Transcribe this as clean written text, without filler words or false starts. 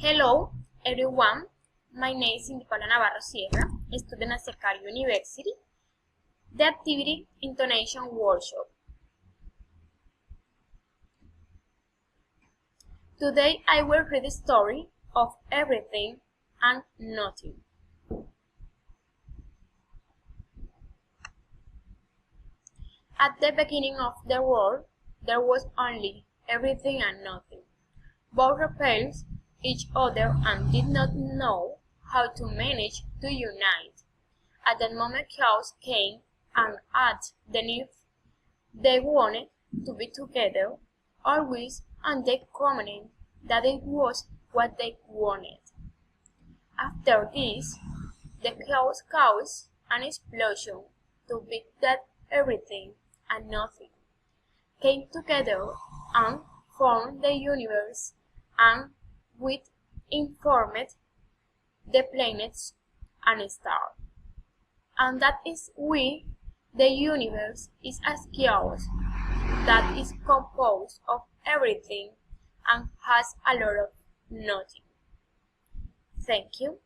Hello everyone, my name is Navarro Sierra, student at Secari University. The activity Intonation Workshop. Today I will read the story of everything and nothing. At the beginning of the world, there was only everything and nothing. Both repelled each other and did not know how to manage to unite. At that moment chaos came, and at the need they wanted to be together, always on the command that it was what they wanted. After this, the chaos caused an explosion to be that everything and nothing came together and formed the universe, and with informed the planets and stars. And that is why the universe is a chaos that is composed of everything and has a lot of nothing. Thank you.